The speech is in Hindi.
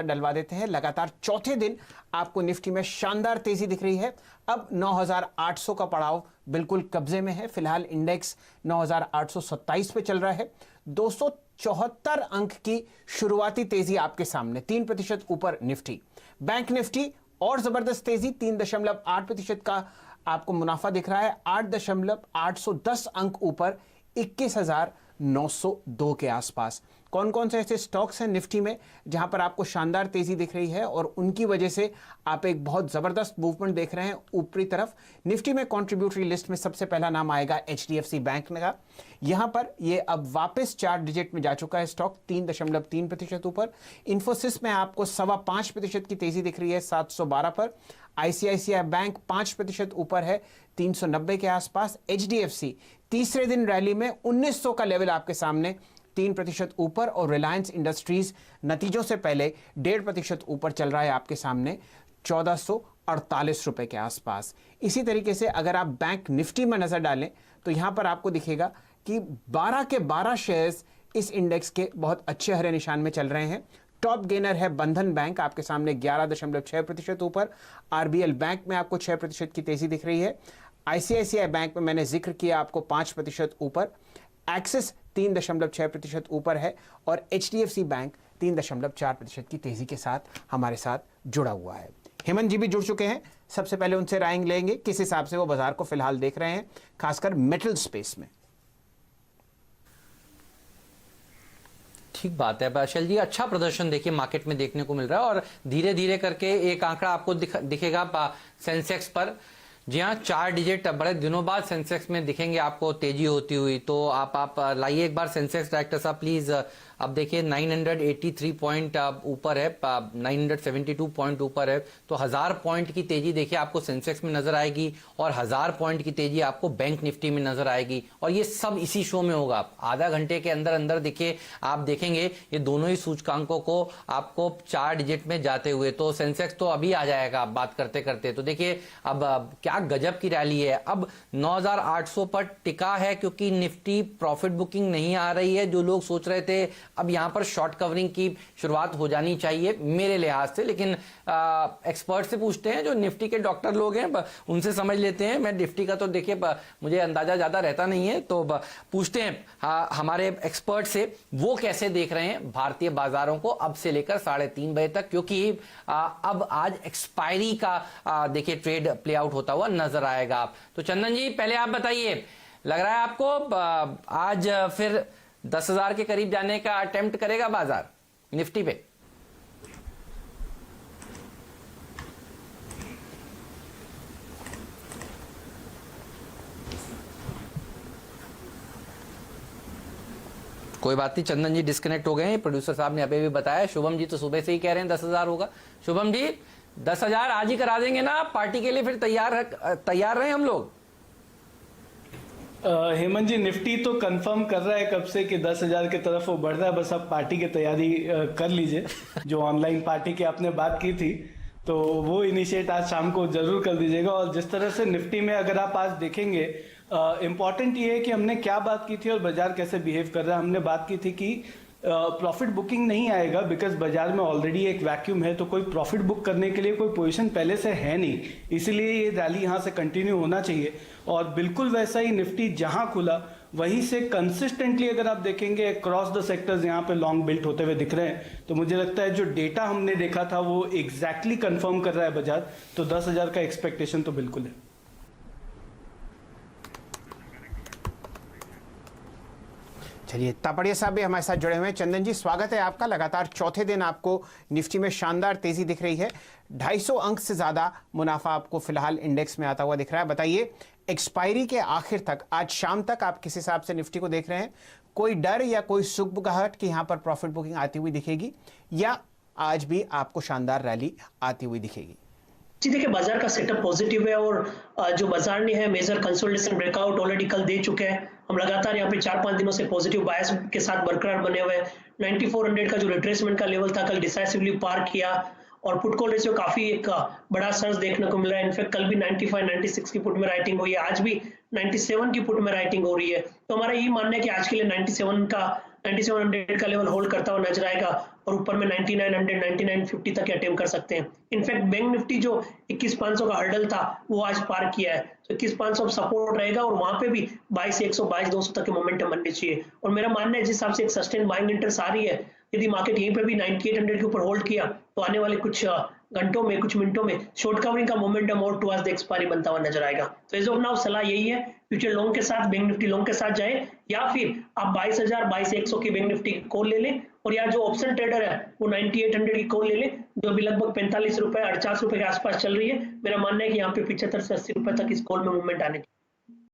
डलवा देते हैं। लगातार चौथे दिन आपको निफ्टी में शानदार तेजी दिख रही है। अब 9,800 का पड़ाव बिल्कुल कब्जे में है। फिलहाल इंडेक्स 9,827 पे चल रहा है। 274 अंक की शुरुआती तेजी आपके सामने, 3% ऊपर निफ्टी। बैंक निफ्टी और जबरदस्त तेजी, 3.8% का आपको मुनाफा दिख रहा है। 8.810 अंक ऊपर, 21,902 के आसपास। कौन कौन से ऐसे स्टॉक्स हैं निफ्टी में जहां पर आपको शानदार तेजी दिख रही है और उनकी वजह से आप एक बहुत जबरदस्त मूवमेंट देख रहे हैं ऊपरी तरफ? निफ्टी में कंट्रीब्यूटरी लिस्ट में सबसे पहला नाम आएगा HDFC बैंक का। यहां पर ये अब वापस 4 डिजिट में जा चुका है स्टॉक, 3.3% ऊपर। इन्फोसिस में आपको 5.25% की तेजी दिख रही है, 712 पर। ICICI बैंक 5% ऊपर है, 390 के आसपास। HDFC तीसरे दिन रैली में 1900 का लेवल आपके सामने, 3% ऊपर। और रिलायंस इंडस्ट्रीज नतीजों से पहले 1.5% ऊपर चल रहा है आपके सामने, 1448 रुपए के आसपास। इसी तरीके से अगर आप बैंक निफ्टी में नजर डालें तो यहां पर आपको दिखेगा कि 12 के 12 शेयर्स इस इंडेक्स के बहुत अच्छे हरे निशान में चल रहे हैं। टॉप गेनर है बंधन बैंक आपके सामने 11.6% ऊपर। RBL बैंक में आपको 6% की तेजी दिख रही है। ICICI बैंक में मैंने जिक्र किया आपको 5% ऊपर। एक्सिस 3.6% ऊपर है और HDFC बैंक 3.4% की तेजी के साथ हमारे साथ जुड़ा हुआ है। हेमंत जी भी जुड़ चुके हैं, सबसे पहले उनसे राय लेंगे किस हिसाब से वो बाजार को फिलहाल देख रहे हैं, खासकर मेटल स्पेस में। ठीक बात है बादशाह जी, अच्छा प्रदर्शन देखिए मार्केट में देखने को मिल रहा है और धीरे धीरे करके एक आंकड़ा आपको दिखेगा सेंसेक्स पर। जी हाँ, 4 डिजिट बड़े दिनों बाद सेंसेक्स में दिखेंगे आपको तेजी होती हुई। तो आप लाइए एक बार सेंसेक्स डायरेक्टर साहब प्लीज। अब देखिए 983 पॉइंट ऊपर है, 972 पॉइंट ऊपर है। तो 1000 पॉइंट की तेजी देखिए आपको सेंसेक्स में नजर आएगी और 1000 पॉइंट की तेजी आपको बैंक निफ्टी में नजर आएगी। और ये सब इसी शो में होगा। आधा घंटे के अंदर अंदर देखिए आप देखेंगे ये दोनों ही सूचकांकों को आपको 4 डिजिट में जाते हुए। तो सेंसेक्स तो अभी आ जाएगा बात करते करते। तो देखिए अब क्या गजब की रैली है। अब 9,800 पर टिका है क्योंकि निफ्टी प्रॉफिट बुकिंग नहीं आ रही है। जो लोग सोच रहे थे अब यहां पर शॉर्ट कवरिंग की शुरुआत हो जानी चाहिए मेरे लिहाज से, लेकिन एक्सपर्ट से पूछते हैं, जो निफ्टी के डॉक्टर लोग हैं उनसे समझ लेते हैं। मैं निफ्टी का तो देखिए मुझे अंदाजा ज्यादा रहता नहीं है, तो पूछते हैं हमारे एक्सपर्ट से वो कैसे देख रहे हैं भारतीय बाजारों को अब से लेकर 3:30 बजे तक, क्योंकि अब आज एक्सपायरी का देखिए ट्रेड प्ले आउट होता हुआ नजर आएगा। तो चंदन जी पहले आप बताइए, लग रहा है आपको आज फिर 10,000 के करीब जाने का अटेम्प्ट करेगा बाजार निफ्टी पे? कोई बात नहीं, चंदन जी डिस्कनेक्ट हो गए हैं, प्रोड्यूसर साहब ने अभी भी बताया। शुभम जी तो सुबह से ही कह रहे हैं 10,000 होगा। शुभम जी 10,000 आज ही करा देंगे ना पार्टी के लिए? फिर तैयार रहे हम लोग। हेमंत जी निफ्टी तो कंफर्म कर रहा है कब से कि 10,000 की तरफ वो बढ़ रहा है। बस आप पार्टी की तैयारी कर लीजिए। जो ऑनलाइन पार्टी की आपने बात की थी तो वो इनिशिएट आज शाम को जरूर कर दीजिएगा। और जिस तरह से निफ्टी में अगर आप आज देखेंगे, इम्पॉर्टेंट ये है कि हमने क्या बात की थी और बाजार कैसे बिहेव कर रहा है। हमने बात की थी कि प्रॉफिट बुकिंग नहीं आएगा बिकॉज बाजार में ऑलरेडी एक वैक्यूम है, तो कोई प्रॉफिट बुक करने के लिए कोई पोजीशन पहले से है नहीं, इसलिए ये रैली यहाँ से कंटिन्यू होना चाहिए। और बिल्कुल वैसा ही निफ्टी जहां खुला वहीं से कंसिस्टेंटली अगर आप देखेंगे अक्रॉस द सेक्टर्स यहाँ पे लॉन्ग बिल्ट होते हुए दिख रहे हैं। तो मुझे लगता है जो डेटा हमने देखा था वो एग्जैक्टली कंफर्म कर रहा है बाजार। तो 10,000 का एक्सपेक्टेशन तो बिल्कुल है। चलिए तापड़िया साहब भी हमारे साथ जुड़े हुए हैं। चंदन जी स्वागत है आपका। लगातार चौथे दिन आपको निफ्टी में शानदार तेजी दिख रही है, 250 अंक से ज्यादा मुनाफा आपको फिलहाल इंडेक्स में आता हुआ दिख रहा है। बताइए एक्सपायरी के आखिर तक, आज शाम तक आप किस हिसाब से निफ्टी को देख रहे हैं? कोई डर या कोई सुगबुगाहट कि यहां पर प्रॉफिट बुकिंग आती हुई दिखेगी या आज भी आपको शानदार रैली आती हुई दिखेगी? जी देखिए बाजार का सेटअप पॉजिटिव है और जो बाजार ने है मेजर कंसोलिडेशन ब्रेकआउट ऑलरेडी कल दे चुके हैं। हम लगातार यहाँ पे 4-5 दिनों से पॉजिटिव बायस के साथ बरकरार बने हुए हैं। 9400 का जो रिट्रेसमेंट का लेवल था कल डिसाइसिवली पार किया और पुट कॉल रेशियो काफी एक बड़ा सर्ज देखने को मिल रहा है। इनफैक्ट कल भी 95-96 की पुट में राइटिंग हुई है, आज भी 97 की पुट में राइटिंग हो रही है। तो हमारा यही मानना है कि आज के लिए 9700 का लेवल होल्ड करता हुआ नजर आएगा और ऊपर में 9900 9950 तक अटेम्प्ट कर सकते हैं। इनफैक्ट बैंक निफ्टी जो 21500 का हर्डल था वो आज पार किया है, तो 21500 सपोर्ट रहेगा और वहां पे भी 22100 22200 तक के मोमेंटम बनने चाहिए। और मेरा मानना है जिस हिसाब से एक सस्टेन बाइंग इंटरेस्ट आ रही है, यदि मार्केट यहीं पे भी 9800 के ऊपर होल्ड किया तो आने वाले कुछ घंटों में, कुछ मिनटों में शॉर्ट कवरिंग का मोमेंटम और टुवर्ड्स द एक्सपायरी बनता हुआ नजर आएगा। तो एज ऑफ नाउ सलाह यही है, फ्यूचर लॉन्ग के साथ बैंक निफ्टी लॉन्ग के साथ जाए, या फिर आप 22000 22100 की बैंक निफ्टी की कॉल ले लें, और या जो ऑप्शन ट्रेडर है वो 9800 की कॉल ले लें, जो अभी लगभग 45 रुपए 48 रुपए के आसपास चल रही है। मेरा मानना है कि यहाँ पे 75 से 80 रुपए तक इस कॉल में मूवमेंट आने की